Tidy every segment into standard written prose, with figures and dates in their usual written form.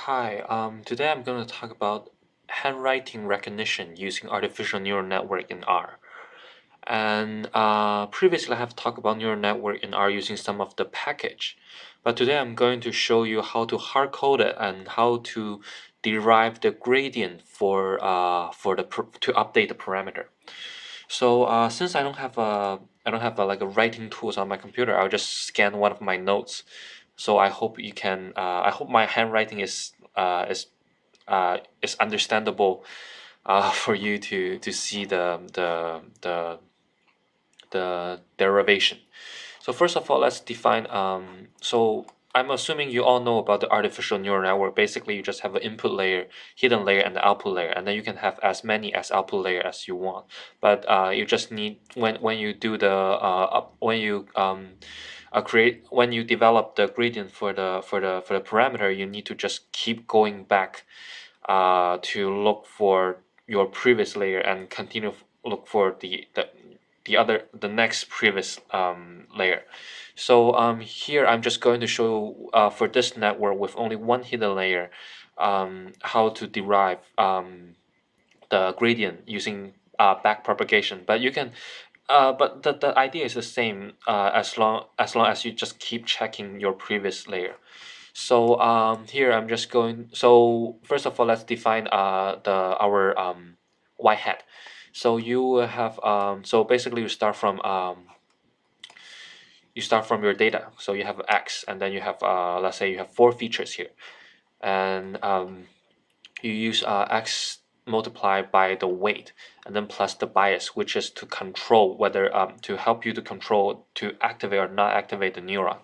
Hi, today I'm going to talk about handwriting recognition using artificial neural network in R. And previously I have talked about neural network in R using some of the package. But today I'm going to show you how to hard code it and how to derive the gradient to update the parameter. So since I don't have like a writing tools on my computer, I'll just scan one of my notes. So I hope you can. I hope my handwriting is understandable for you to see the derivation. So first of all, let's define. So I'm assuming you all know about the artificial neural network. Basically, you just have an input layer, hidden layer, and the output layer, and then you can have as many as output layer as you want. But you just need when you do the when you create when you develop the gradient for the parameter, you need to just keep going back to look for your previous layer and continue look for the next previous layer. So here I'm just going to show for this network with only one hidden layer how to derive the gradient using back propagation. But you can but the idea is the same as long as you just keep checking your previous layer. So here I'm just going. So first of all, let's define our y hat. So you will have so basically you start from your data. So you have x, and then you have let's say you have 4 features here, and you use x multiplied by the weight, and then plus the bias, which is to control whether to help you to control to activate or not activate the neuron.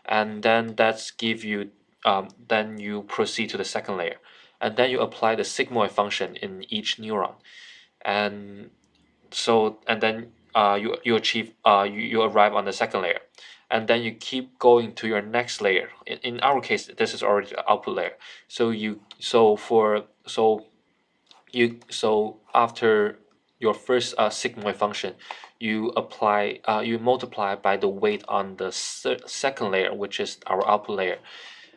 And then that's give you then you proceed to the second layer, and then you apply the sigmoid function in each neuron, and then you achieve you arrive on the second layer, and then you keep going to your next layer. In our case, this is already the output layer. So so after your first sigmoid function, you multiply by the weight on the second layer, which is our output layer,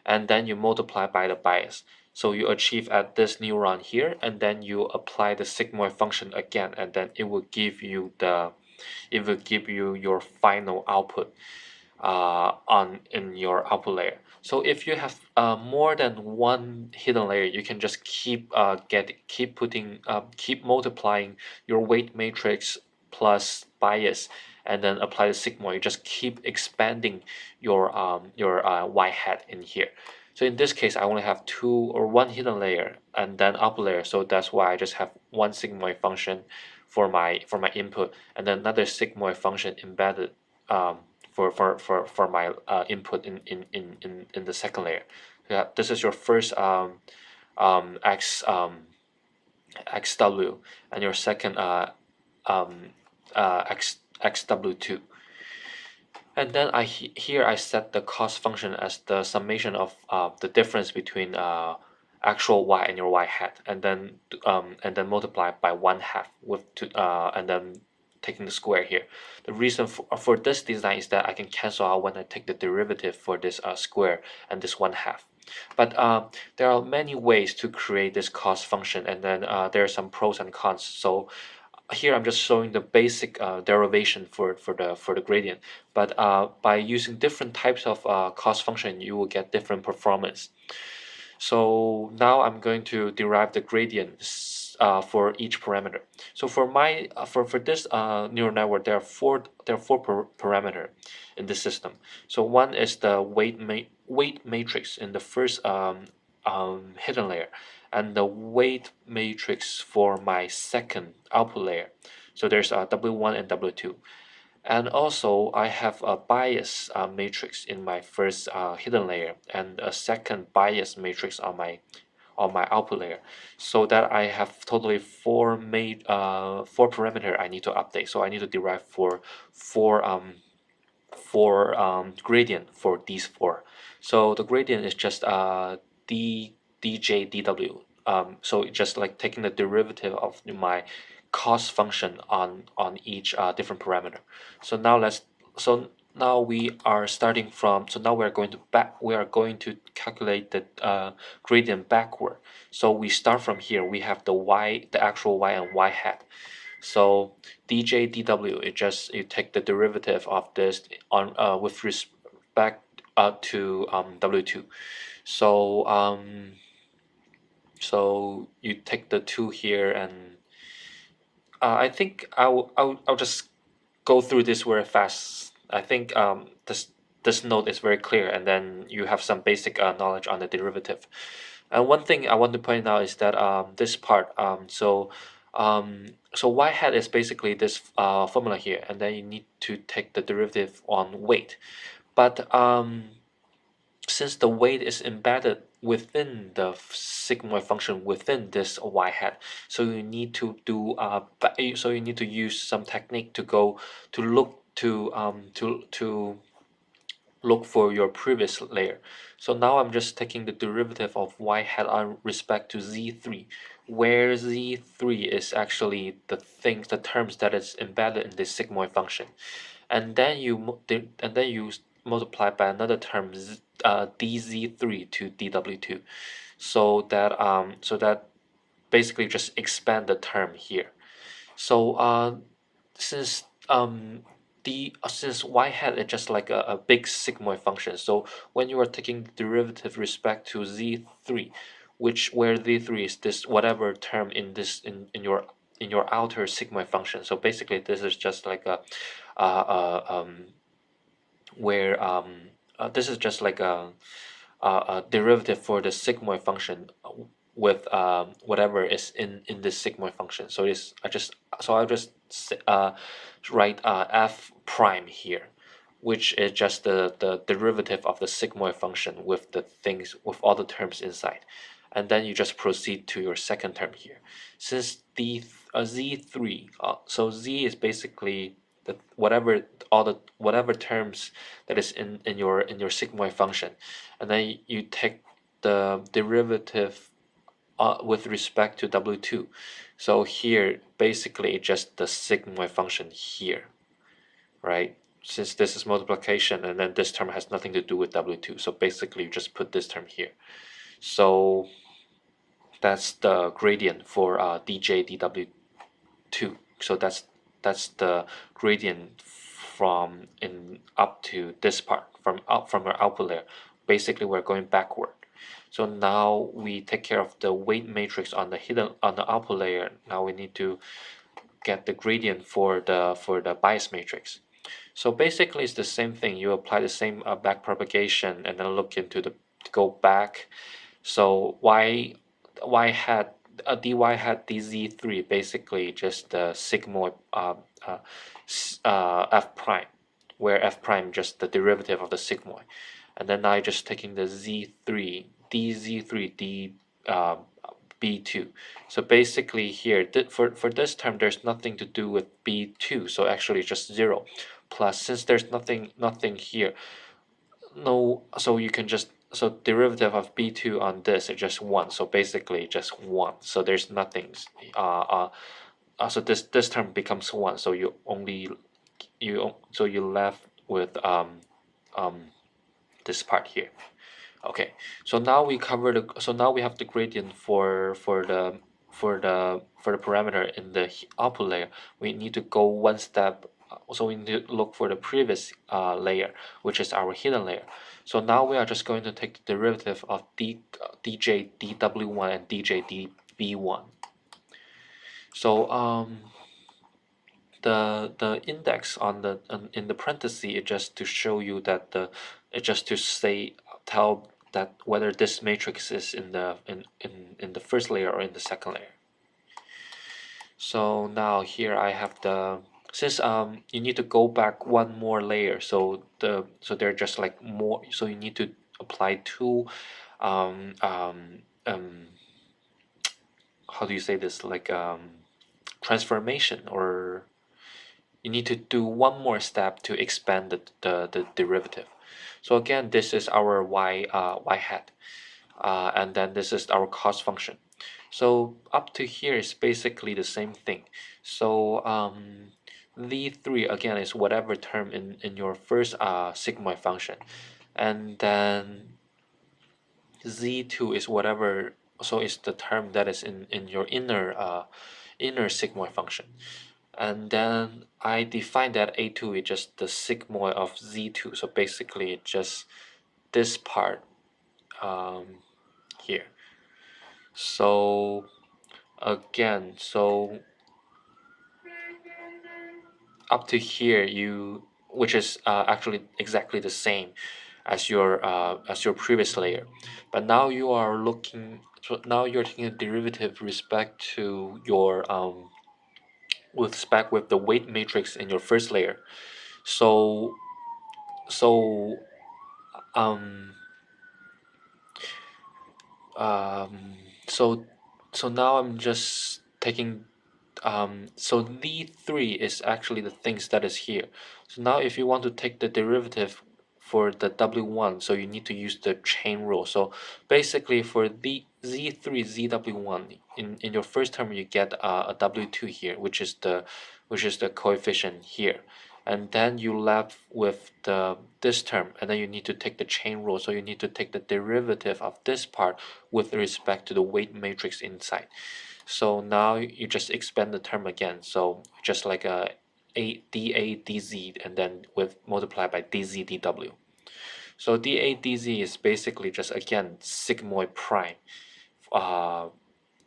and then you multiply by the bias. So you achieve at this neuron here, and then you apply the sigmoid function again, and then it will give you your final output in your output layer. So if you have more than one hidden layer, you can just keep multiplying your weight matrix plus bias, and then apply the sigmoid. You just keep expanding your y hat in here. So in this case, I only have one hidden layer and then output layer. So that's why I just have one sigmoid function for my input, and then another sigmoid function embedded for my input in the second layer. Yeah, this is your first x xw, and your second xw2. And then here I set the cost function as the summation of the difference between actual y and your y hat, and then multiply by 1/2 and then taking the square here. The reason for this design is that I can cancel out when I take the derivative for this square and this 1/2. But there are many ways to create this cost function, and then there are some pros and cons. So here I'm just showing the basic derivation for the gradient, but by using different types of cost function, you will get different performance. So now I'm going to derive the gradients for each parameter. So for my for this neural network, there are four parameter in this system. So one is the weight matrix in the first hidden layer, and the weight matrix for my second output layer. So there's W1 and W2. And also I have a bias matrix in my first hidden layer, and a second bias matrix on my output layer, so that I have totally four parameter I need to update. So I need to derive four gradient for these four. So the gradient is just dj dw. So just like taking the derivative of my cost function on each different parameter. So now we are starting from, so now we are going to calculate the gradient backward. So we start from here. We have the actual y and y hat. So dj dw, you take the derivative of this on with respect to w2. So you take the 2 here, and I think I'll just go through this very fast. I think this note is very clear, and then you have some basic knowledge on the derivative. And one thing I want to point out is that this part, so y hat is basically this formula here, and then you need to take the derivative on weight. But since the weight is embedded within the sigmoid function within this y hat, so you need to do so you need to use some technique to go to look to look for your previous layer. So now I'm just taking the derivative of y hat on respect to z3, where z3 is actually the terms that is embedded in this sigmoid function, and then you multiply by another term dz3 to dw2, so that basically just expand the term here. So since since y hat is just like a big sigmoid function, so when you are taking the derivative respect to z3, where z3 is this whatever term in your outer sigmoid function. So basically this is just like a where this is just like a derivative for the sigmoid function with whatever is in this sigmoid function. So I'll just write f prime here, which is just the derivative of the sigmoid function with the things with all the terms inside, and then you just proceed to your second term here. Since the z3, so z is basically the whatever terms that is in your sigmoid function, and then you take the derivative with respect to w2. So here basically just the sigmoid function here, right? Since this is multiplication and then this term has nothing to do with w2, so basically you just put this term here. So that's the gradient for dj dw2. So that's the gradient from in up to this part, from our output layer. Basically we're going backward. So now we take care of the weight matrix on the output layer. Now we need to get the gradient for the bias matrix. So basically it's the same thing. You apply the same back propagation and then look into the go back. So y hat dy hat dz3 basically just the sigmoid f prime, where f prime just the derivative of the sigmoid, and then I just taking the z3 dz3 d b2. So basically here for this term there's nothing to do with b2, so actually just 0, plus since there's nothing here, no, so you can just, so derivative of b2 on this is just 1, so basically just 1, so there's nothing so this term becomes 1, so you left with this part here. Okay, so now we cover so now we have the gradient for the parameter in the output layer. We need to go one step, so we need to look for the previous layer, which is our hidden layer. So now we are just going to take the derivative of dj dw1 and dj db1. So the index on the in the parenthesis is just to show you that it's just to tell that whether this matrix is in the first layer or in the second layer. So now here I have since you need to go back one more layer, so they're just like more, so you need to apply two how do you say this, like transformation, or you need to do one more step to expand the derivative. So again, this is our y hat, and then this is our cost function. So up to here is basically the same thing. So Z3 again is whatever term in your first sigmoid function, and then Z2 is whatever, so it's the term that is in your inner sigmoid function. And then I define that A2 is just the sigmoid of Z2, so basically it's just this part here. So again, so up to here which is actually exactly the same as your previous layer, but now you are looking, so now you're taking a derivative with respect to your with respect with the weight matrix in your first layer. So so um um so so now I'm just taking so Z3 is actually the things that is here. So now if you want to take the derivative for the W1, so you need to use the chain rule. So basically for the Z3 ZW1 in your first term you get a W2 here, which is the coefficient here, and then you left with this term, and then you need to take the chain rule, so you need to take the derivative of this part with respect to the weight matrix inside. So now you just expand the term again. So just like a dA dz, and then with multiplied by dz dw. So dA dz is basically just again sigmoid prime uh,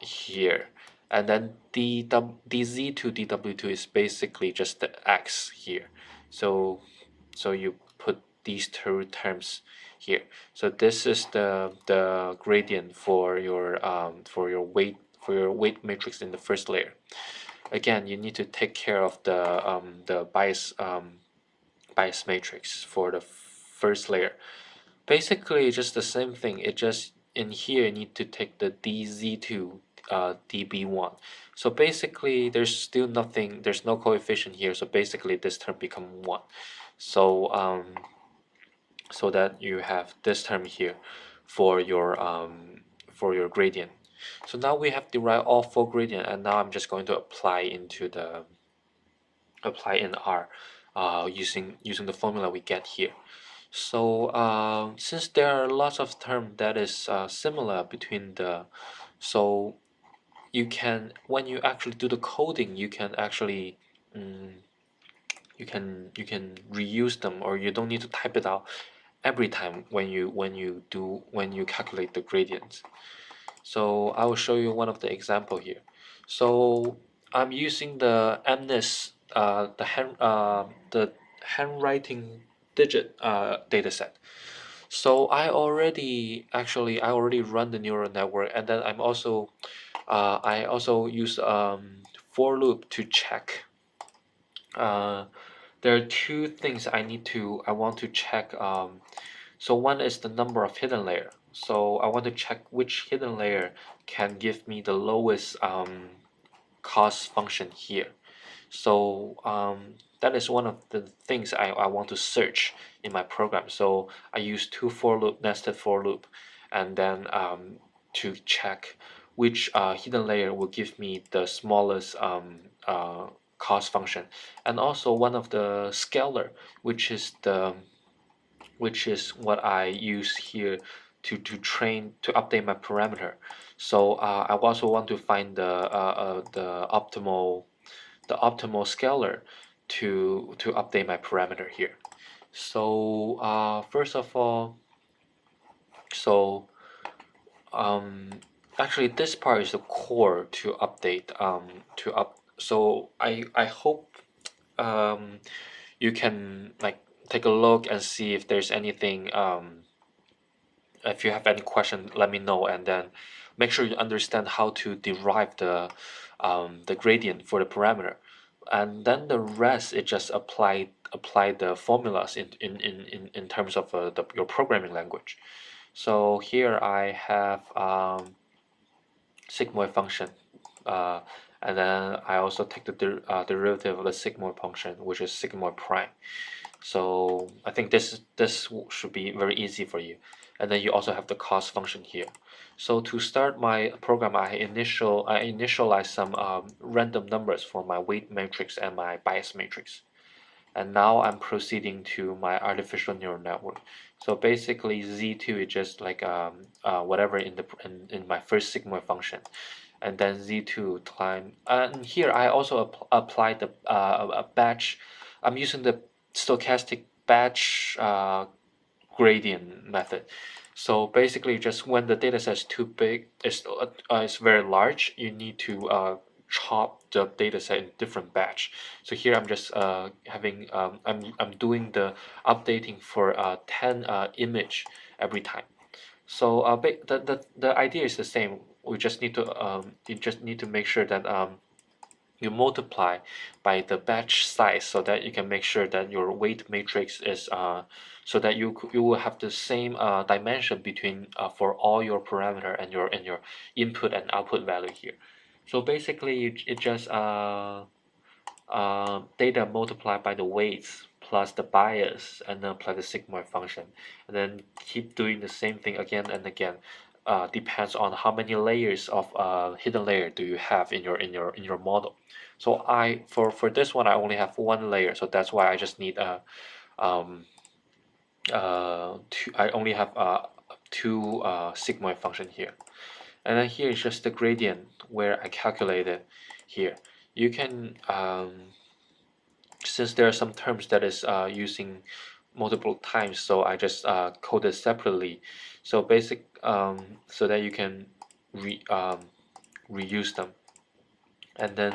here, and then dz to dw2 is basically just the x here. So you put these two terms here. So this is the gradient for your weight matrix in the first layer. Again, you need to take care of the bias matrix for the first layer. Basically, just the same thing. It just in here you need to take the dz2 db1. So basically, there's still nothing. There's no coefficient here. So basically, this term become 1. So so that you have this term here for your gradient. So now we have derived all 4 gradient, and now I'm just going to apply in R using the formula we get here. So since there are lots of terms that is similar between so you can, when you actually do the coding, you can actually you can reuse them, or you don't need to type it out every time when you calculate the gradients. So I will show you one of the example here. So I'm using the MNIST the handwriting digit dataset. So I already run the neural network, and then I also use for loop to check. There are two things I want to check. So one is the number of hidden layer. So I want to check which hidden layer can give me the lowest cost function here. So that is one of the things I want to search in my program. So I use two nested for loop, and then to check which hidden layer will give me the smallest cost function, and also one of the scalar, which is what I use here to update my parameter. So I also want to find the optimal scalar to update my parameter here. So first of all, so actually this part is the core to update so I hope you can like take a look and see if there's anything if you have any question, let me know, and then make sure you understand how to derive the gradient for the parameter, and then the rest it just apply the formulas in terms of your programming language. So here I have sigmoid function, uh, and then I also take the derivative of the sigmoid function, which is sigmoid prime. So I think this should be very easy for you. And then you also have the cost function here. So to start my program, I initialize some random numbers for my weight matrix and my bias matrix. And now I'm proceeding to my artificial neural network. So basically Z2 is just like whatever in my first sigmoid function, and then Z2 time. And here I also apply the a batch. I'm using the stochastic batch gradient method. So basically, just when the data set is too big, it's very large, you need to chop the data set in different batch. So here I'm just having I'm doing the updating for 10 image every time. So the idea is the same. We just need to you just need to make sure that you multiply by the batch size so that you can make sure that your weight matrix is so that you will have the same dimension between for all your parameter and your input and output value here. So basically it just data multiplied by the weights plus the bias and then apply the sigmoid function, and then keep doing the same thing again and again. Depends on how many layers of hidden layer do you have in your model. So for this one I only have one layer, so that's why I just need um two, I only have two sigmoid function here. And then here is just the gradient where I calculated here. You can since there are some terms that is using multiple times, so I just code it separately. So so that you can reuse them. And then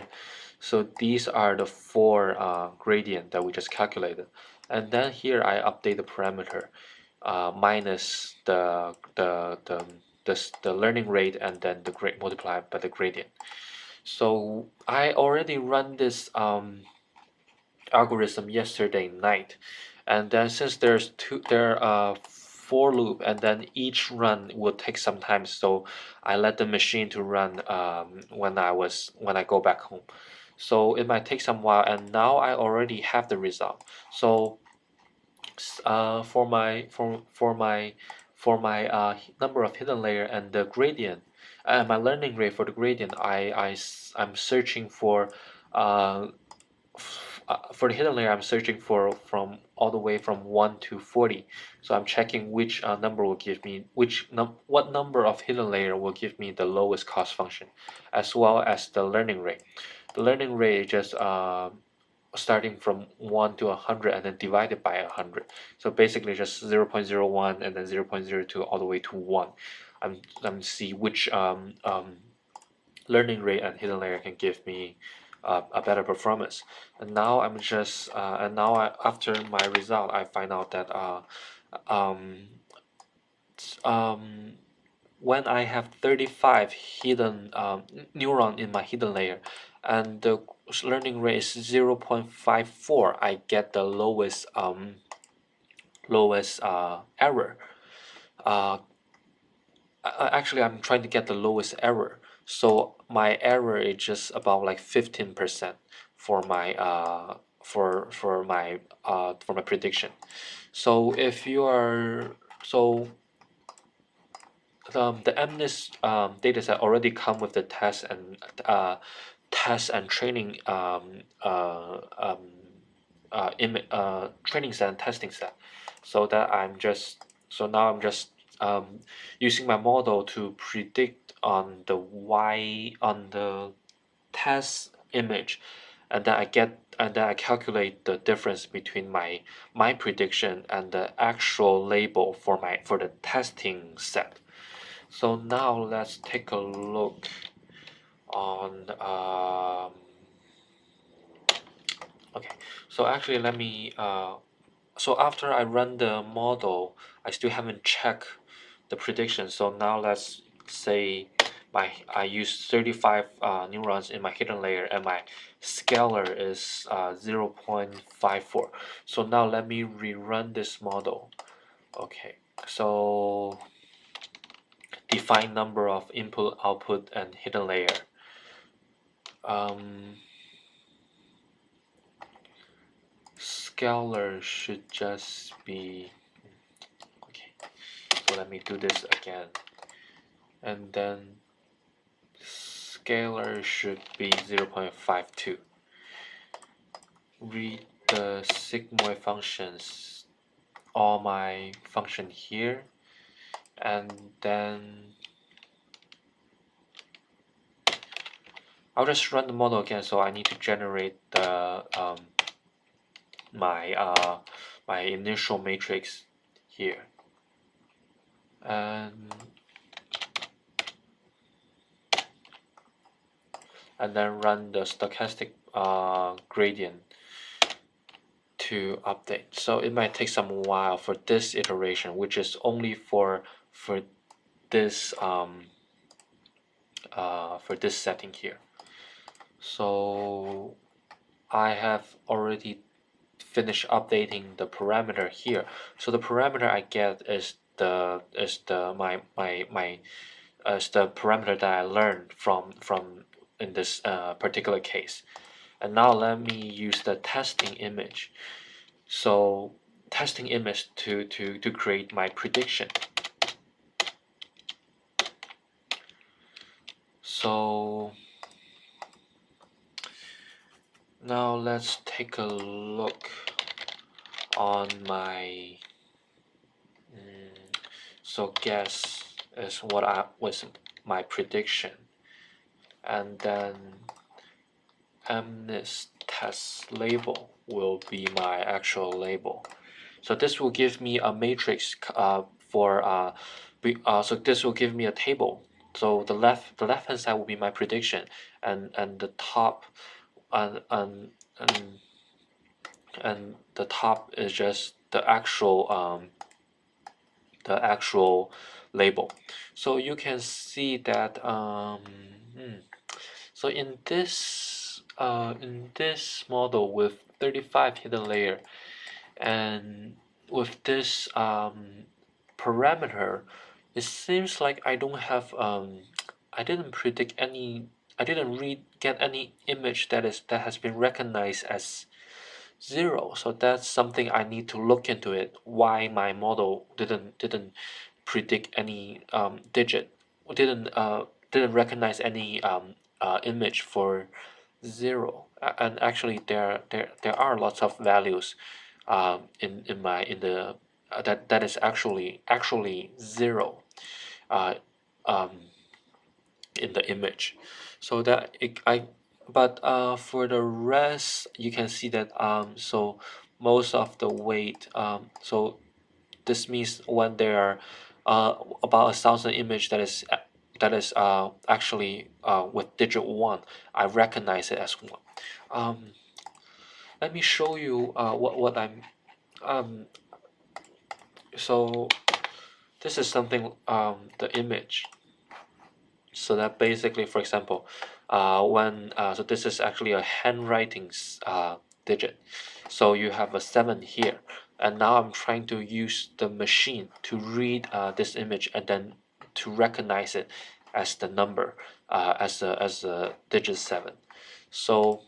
so these are the four gradient that we just calculated. And then here I update the parameter minus the learning rate, and then the grade multiplied by the gradient. So I already run this algorithm yesterday night, and then since there are for loop, and then each run will take some time, so I let the machine to run when I go back home. So it might take some while, and now I already have the result. So for my number of hidden layer and the gradient and my learning rate for the gradient, I'm searching for for the hidden layer, I'm searching for from all the way from 1 to 40. So I'm checking which number will give me what number of hidden layer will give me the lowest cost function, as well as the learning rate. The learning rate is just starting from 1 to 100 and then divided by 100. So basically just 0.01 and then 0.02 all the way to 1. I'm see which learning rate and hidden layer can give me a better performance. And now after my result, I find out that um, um, when I have 35 hidden neuron in my hidden layer, and the learning rate is 0.54, I get the lowest error. Uh, Actually, I'm trying to get the lowest error. So my error is just about like 15% for my for my prediction. So if you are so the MNIST dataset already come with the test and training training set and testing set. So that now I'm just using my model to predict on the test image, and then I calculate the difference between my prediction and the actual label for the testing set. So now let's take a look on okay. So actually let me so after I run the model, I still haven't checked the prediction. So now let's say I use 35 neurons in my hidden layer, and my scalar is 0.54. So now let me rerun this model. Okay, so define number of input, output, and hidden layer. Um, scalar should just be, okay, so let me do this again, and then scalar should be 0.52. Read the sigmoid functions, all my function here, and then I'll just run the model again. So I need to generate the my initial matrix here, and then run the stochastic gradient to update. So it might take some while for this iteration, which is only for this setting here. So I have already finished updating the parameter here. So the parameter I get is the parameter that I learned from in this particular case. And now let me use the testing image. So testing image to create my prediction. So now let's take a look on my so guess is what was my prediction, and then MNIST test label will be my actual label. So this will give me a matrix so this will give me a table. So the left hand side will be my prediction, and the top and the top is just the actual label. So you can see that so in this model with 35 hidden layer, and with this parameter, it seems like I don't have I didn't predict any, I didn't get any image that has been recognized as 0. So that's something I need to look into it, why my model didn't predict any didn't recognize any image for 0. And actually there are lots of values in the that is actually 0 um, in the image. So that but for the rest, you can see that so most of the weight, so this means when there are about 1,000 image that is actually with digit 1, I recognize it as 1. Let me show you what I'm so this is something the image. So that basically, for example, so this is actually a handwriting digit. So you have a 7 here, and now I'm trying to use the machine to read this image and then to recognize it as the number, as a digit 7. So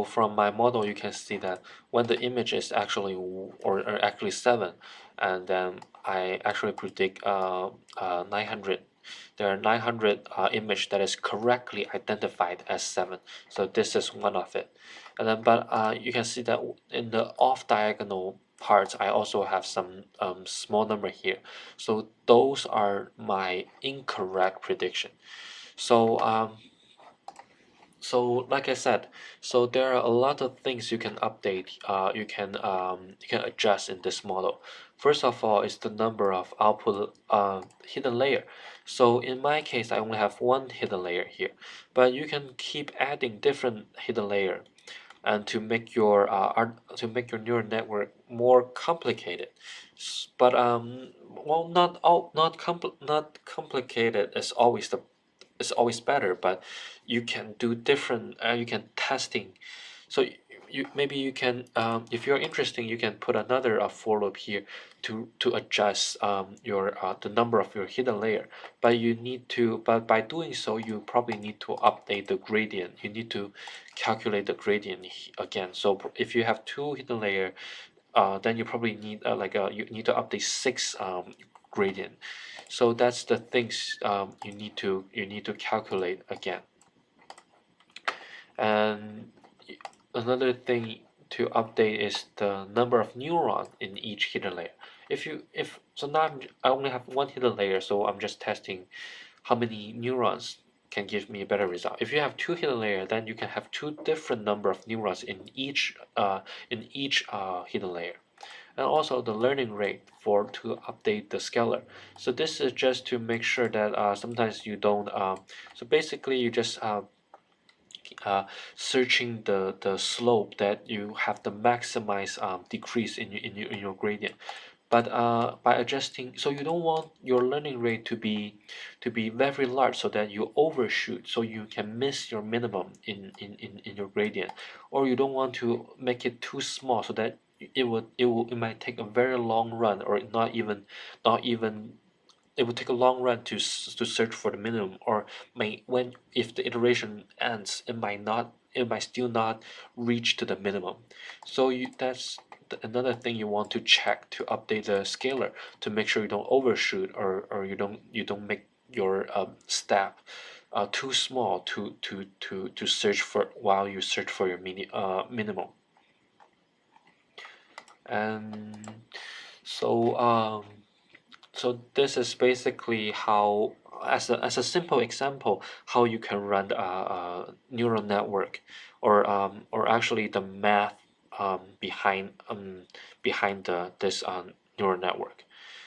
from my model, you can see that when the image is actually or actually 7, and then I actually predict 900. There are 900 image that is correctly identified as 7. So this is one of it. And then, but you can see that in the off diagonal parts, I also have some small number here. So those are my incorrect prediction. So so like I said, so there are a lot of things you can update, you can adjust in this model. First of all is the number of output hidden layer. So in my case, I only have one hidden layer here, but you can keep adding different hidden layer, and to make your neural network more complicated. But well, not complicated is always better, but you can do different you can testing. So maybe you can, if you're interested, you can put another for loop here to adjust your the number of your hidden layer. But you need to, but by doing so, you probably need to update the gradient. You need to calculate the gradient again. So if you have two hidden layer, then you probably need you need to update six gradient. So that's the things you need to calculate again. And another thing to update is the number of neurons in each hidden layer. If so now I only have one hidden layer, so I'm just testing how many neurons can give me a better result. If you have two hidden layer, then you can have two different number of neurons in each hidden layer. And also the learning rate for to update the scalar. So this is just to make sure that sometimes you don't. So basically, you just uh, searching the slope that you have the maximize decrease in your gradient. But by adjusting, so you don't want your learning rate to be very large so that you overshoot, so you can miss your minimum in your gradient, or you don't want to make it too small so that it might take a very long run, or not even it would take a long run to search for the minimum, or may when if the iteration ends, it might still not reach to the minimum. So that's another thing you want to check to update the scalar to make sure you don't overshoot, or you don't make your step too small to search for while you search for your minimum. And so so this is basically how, as a simple example, how you can run a neural network, or actually the math behind this neural network.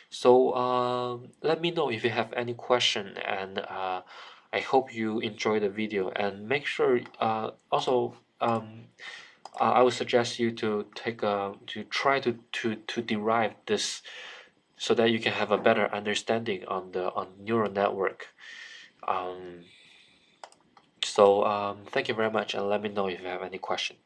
So let me know if you have any question, and I hope you enjoy the video, and make sure also I would suggest you to try to derive this so that you can have a better understanding on the neural network. Thank you very much, and let me know if you have any question.